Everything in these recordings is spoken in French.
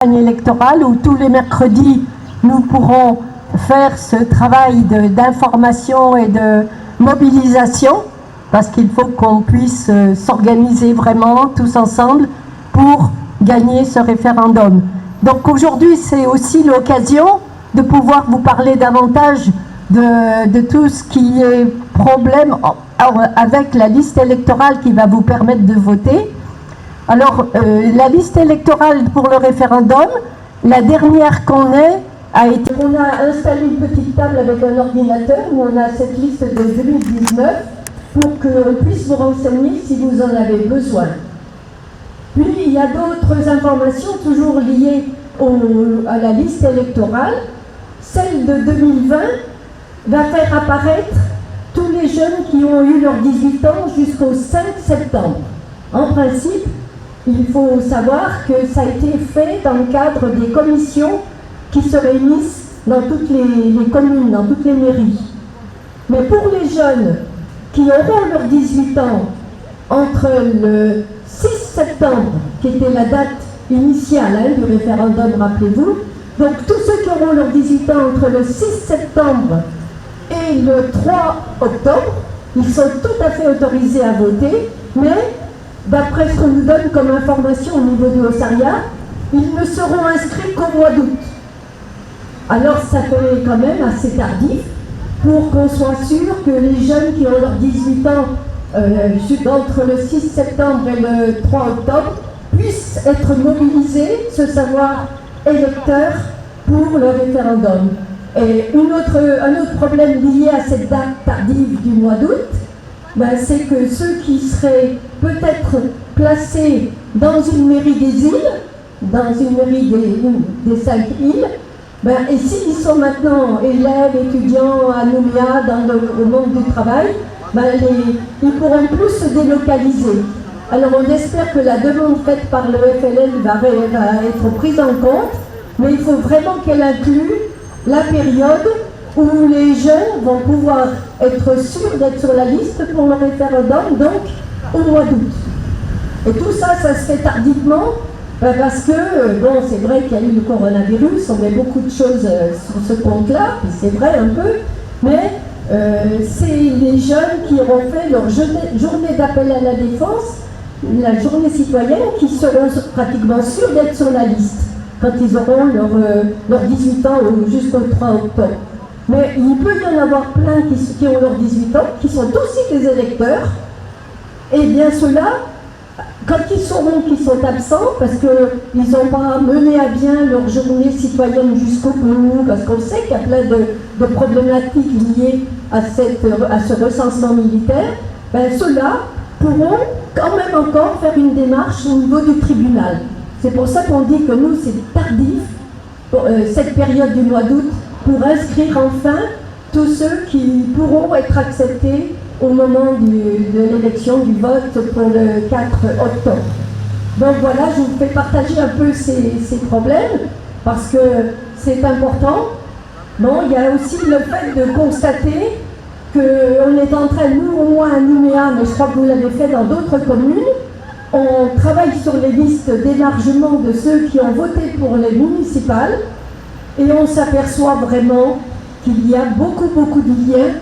électorale où tous les mercredis nous pourrons faire ce travail d'information et de mobilisation, parce qu'il faut qu'on puisse s'organiser vraiment tous ensemble pour gagner ce référendum. Donc aujourd'hui c'est aussi l'occasion de pouvoir vous parler davantage de tout ce qui est problème avec la liste électorale qui va vous permettre de voter. Alors, la liste électorale pour le référendum, la dernière qu'on ait, a été... On a installé une petite table avec un ordinateur où on a cette liste de 2019 pour qu'on puisse vous renseigner si vous en avez besoin. Puis, il y a d'autres informations toujours liées à la liste électorale. Celle de 2020 va faire apparaître tous les jeunes qui ont eu leurs 18 ans jusqu'au 5 septembre. En principe, il faut savoir que ça a été fait dans le cadre des commissions qui se réunissent dans toutes les communes, dans toutes les mairies. Mais pour les jeunes qui auront leurs 18 ans entre le 6 septembre, qui était la date initiale du référendum, rappelez-vous, donc tous ceux qui auront leurs 18 ans entre le 6 septembre et le 3 octobre, ils sont tout à fait autorisés à voter, mais d'après ce qu'on nous donne comme information au niveau du Haut-Sarriat, ils ne seront inscrits qu'au mois d'août. Alors ça fait quand même assez tardif pour qu'on soit sûr que les jeunes qui ont leurs 18 ans entre le 6 septembre et le 3 octobre puissent être mobilisés, se savoir électeurs pour le référendum. Et un autre problème lié à cette date tardive du mois d'août, c'est que ceux qui seraient peut-être placés dans une mairie des îles, dans une mairie des 5 îles, et s'ils sont maintenant élèves, étudiants à Nouméa, au monde du travail, ils ne pourront plus se délocaliser. Alors on espère que la demande faite par le FLN va être prise en compte, mais il faut vraiment qu'elle inclue la période où les jeunes vont pouvoir être sûrs d'être sur la liste pour le référendum, donc au mois d'août. Et tout ça, ça se fait tardivement, parce que, c'est vrai qu'il y a eu le coronavirus, on met beaucoup de choses sur ce compte-là, puis c'est vrai un peu, mais c'est les jeunes qui auront fait leur journée d'appel à la défense, la journée citoyenne, qui seront pratiquement sûrs d'être sur la liste, quand ils auront leurs 18 ans jusqu'au 3 octobre. Mais il peut y en avoir plein qui ont leurs 18 ans, qui sont aussi des électeurs, et bien ceux-là, quand ils sauront qu'ils sont absents, parce qu'ils n'ont pas mené à bien leur journée citoyenne jusqu'au bout, parce qu'on sait qu'il y a plein de problématiques liées à ce recensement militaire, ceux-là pourront quand même encore faire une démarche au niveau du tribunal. C'est pour ça qu'on dit que nous, c'est tardif, cette période du mois d'août, pour inscrire enfin tous ceux qui pourront être acceptés au moment de l'élection, du vote pour le 4 octobre. Donc voilà, je vous fais partager un peu ces problèmes, parce que c'est important. Bon, il y a aussi le fait de constater qu'on est en train, nous au moins à Nouméa, mais je crois que vous l'avez fait dans d'autres communes, on travaille sur les listes d'élargement de ceux qui ont voté pour les municipales, et on s'aperçoit vraiment qu'il y a beaucoup de liens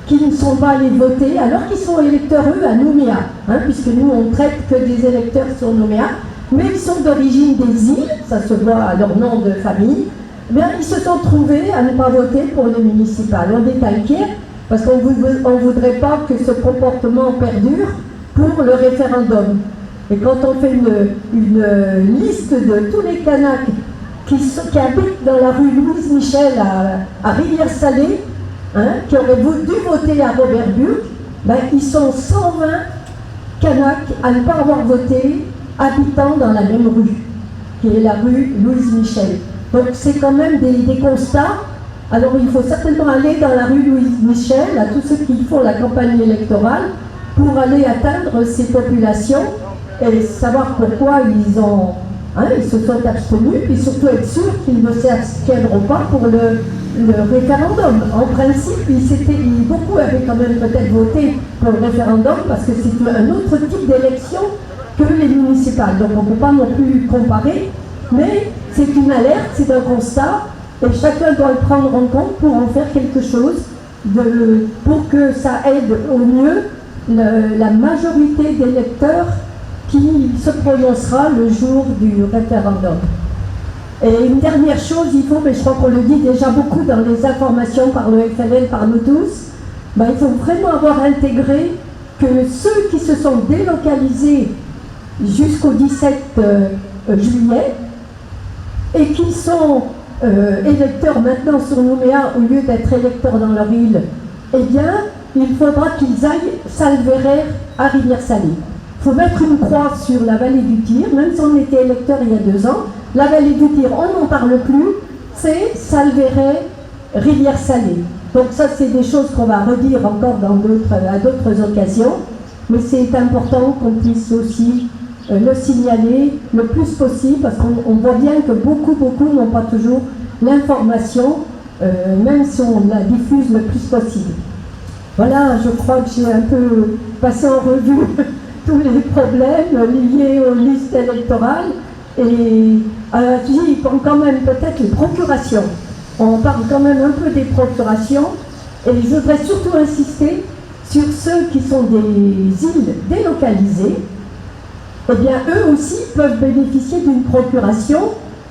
qui ne sont pas allés voter, alors qu'ils sont électeurs, eux, à Nouméa, puisque nous, on traite que des électeurs sur Nouméa, mais ils sont d'origine des îles, ça se voit à leur nom de famille, ils se sont trouvés à ne pas voter pour les municipales. On est inquiet, parce qu'on ne voudrait pas que ce comportement perdure pour le référendum. Et quand on fait une liste de tous les Kanaks qui habitent dans la rue Louise Michel à Rivière-Salée, qui auraient dû voter à Robert Burg, ils sont 120 Kanaks à ne pas avoir voté, habitant dans la même rue, qui est la rue Louise Michel. Donc c'est quand même des constats. Alors il faut certainement aller dans la rue Louise Michel, à tous ceux qui font la campagne électorale, pour aller atteindre ces populations et savoir pourquoi ils se sont abstenus, et surtout être sûrs qu'ils ne s'abstiendront pas pour le référendum. En principe, beaucoup avaient quand même peut-être voté pour le référendum, parce que c'est un autre type d'élection que les municipales. Donc on ne peut pas non plus comparer, mais c'est une alerte, c'est un constat, et chacun doit le prendre en compte pour en faire quelque chose, pour que ça aide au mieux la majorité des électeurs qui se prononcera le jour du référendum. Et une dernière chose, il faut, mais je crois qu'on le dit déjà beaucoup dans les informations par le FLN, par nous tous, il faut vraiment avoir intégré que ceux qui se sont délocalisés jusqu'au 17 juillet et qui sont électeurs maintenant sur Nouméa au lieu d'être électeurs dans leur île, eh bien, il faudra qu'ils aillent Salvéret à Rivière-Salée. Il faut mettre une croix sur la vallée du Tir, même si on était électeur il y a 2 ans. La vallée du Tir, on n'en parle plus, c'est Salvéret, Rivière-Salée. Donc ça, c'est des choses qu'on va redire encore à d'autres occasions, mais c'est important qu'on puisse aussi le signaler le plus possible, parce qu'on voit bien que beaucoup n'ont pas toujours l'information, même si on la diffuse le plus possible. Voilà, je crois que j'ai un peu passé en revue tous les problèmes liés aux listes électorales, et quand même peut-être les procurations. On parle quand même un peu des procurations, et je voudrais surtout insister sur ceux qui sont des îles délocalisées. Eh bien, eux aussi peuvent bénéficier d'une procuration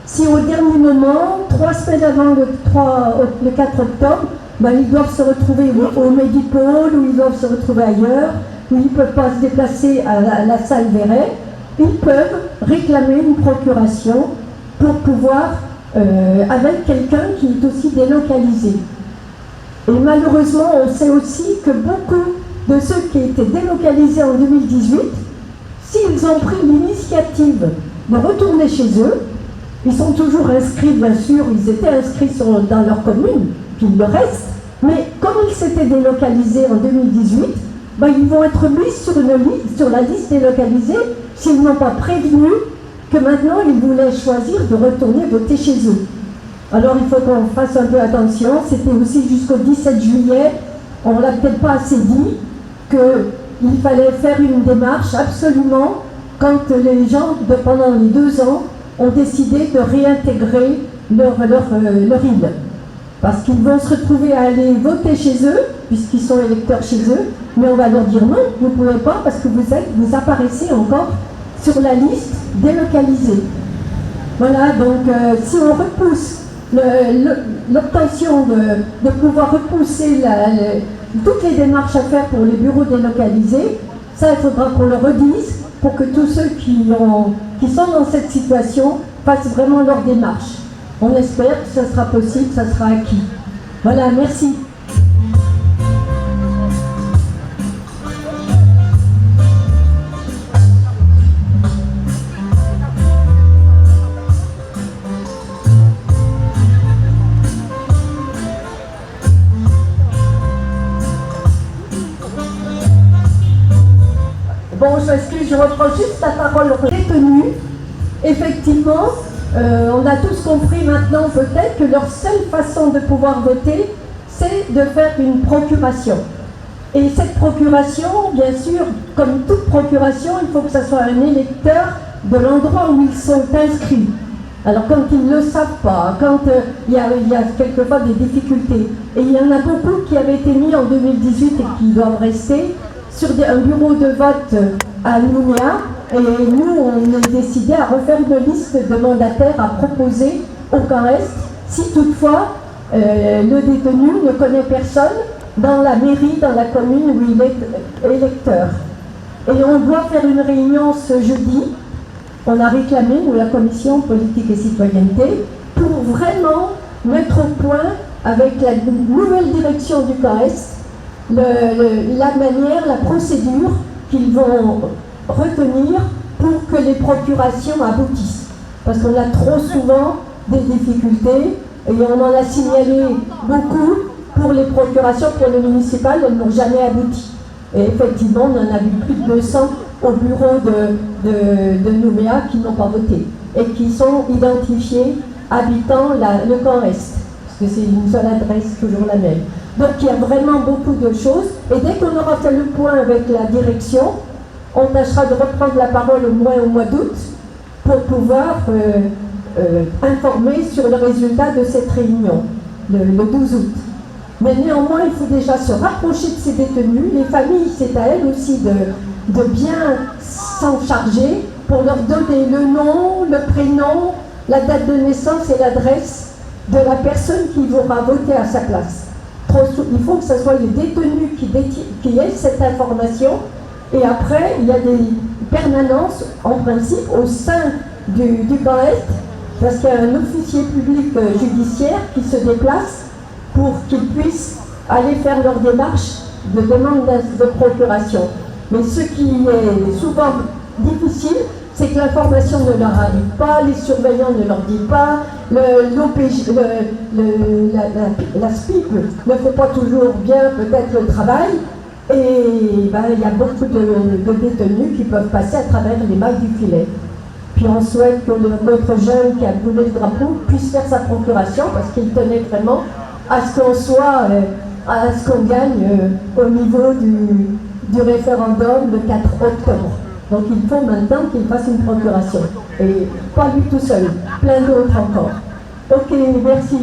si au dernier moment, 3 semaines avant le 4 octobre, ils doivent se retrouver au Medipôle, ou ils doivent se retrouver ailleurs, ou ils ne peuvent pas se déplacer à la Salvéret, ils peuvent réclamer une procuration pour pouvoir, avec quelqu'un qui est aussi délocalisé. Et malheureusement, on sait aussi que beaucoup de ceux qui étaient délocalisés en 2018, s'ils ont pris l'initiative de retourner chez eux, ils sont toujours inscrits, bien sûr, ils étaient inscrits dans leur commune, puis ils le restent, mais comme ils s'étaient délocalisés en 2018, ils vont être mis sur la liste délocalisée s'ils n'ont pas prévenu que maintenant ils voulaient choisir de retourner voter chez eux. Alors il faut qu'on fasse un peu attention, c'était aussi jusqu'au 17 juillet, on ne l'a peut-être pas assez dit, qu'il fallait faire une démarche absolument quand les gens, pendant les 2 ans, ont décidé de réintégrer leur île. Parce qu'ils vont se retrouver à aller voter chez eux, puisqu'ils sont électeurs chez eux, mais on va leur dire non, vous ne pouvez pas, parce que vous apparaissez encore sur la liste délocalisée. Voilà, donc si on repousse l'obtention de pouvoir repousser toutes les démarches à faire pour les bureaux délocalisés, ça il faudra qu'on le redise pour que tous ceux qui sont dans cette situation fassent vraiment leur démarche. On espère que ça sera possible, ça sera acquis. Voilà, merci. Bon, je m'excuse, je reprends juste la parole aux détenus. Effectivement, on a tous compris maintenant peut-être que leur seule façon de pouvoir voter, c'est de faire une procuration. Et cette procuration, bien sûr, comme toute procuration, il faut que ce soit un électeur de l'endroit où ils sont inscrits. Alors quand ils ne le savent pas, quand il y a quelquefois des difficultés, et il y en a beaucoup qui avaient été mis en 2018 et qui doivent rester sur un bureau de vote à Nouméa, et nous on a décidé à refaire une liste de mandataires à proposer au camp Est, si toutefois le détenu ne connaît personne dans la mairie, dans la commune où il est électeur. Et on doit faire une réunion ce jeudi. On a réclamé, nous, la commission politique et citoyenneté, pour vraiment mettre au point, avec la nouvelle direction du camp Est, la manière, la procédure qu'ils vont retenir pour que les procurations aboutissent. Parce qu'on a trop souvent des difficultés, et on en a signalé beaucoup pour les procurations, pour le municipal, elles n'ont jamais abouti. Et effectivement, on en a vu plus de 200 au bureau de Nouméa qui n'ont pas voté et qui sont identifiés habitant le camp Est, parce que c'est une seule adresse, toujours la même. Donc il y a vraiment beaucoup de choses, et dès qu'on aura fait le point avec la direction, on tâchera de reprendre la parole au mois d'août pour pouvoir informés sur le résultat de cette réunion, le 12 août. Mais néanmoins, il faut déjà se rapprocher de ces détenus. Les familles, c'est à elles aussi de bien s'en charger pour leur donner le nom, le prénom, la date de naissance et l'adresse de la personne qui voudra voter à sa place. Il faut que ce soit les détenus qui aient cette information. Et après, il y a des permanences, en principe, au sein du camp Est, parce qu'il y a un officier public judiciaire qui se déplace pour qu'ils puissent aller faire leur démarche de demande de procuration. Mais ce qui est souvent difficile, c'est que l'information ne leur arrive pas, les surveillants ne leur disent pas, la SPIP ne fait pas toujours bien peut-être le travail, et ben, il y a beaucoup de détenus qui peuvent passer à travers les mailles du filet. Puis on souhaite que notre jeune qui a brûlé le drapeau puisse faire sa procuration parce qu'il tenait vraiment à ce qu'on soit, à ce qu'on gagne au niveau du référendum le 4 octobre. Donc il faut maintenant qu'il fasse une procuration. Et pas lui tout seul, plein d'autres encore. Ok, merci.